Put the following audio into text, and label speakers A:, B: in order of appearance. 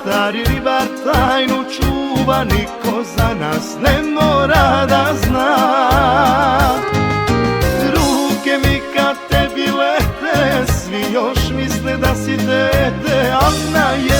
A: stari ribar tajnu čuva, niko za nas ne mora da zna. Ruke mi kad tebi lete, svi još misle da si dete, a ona je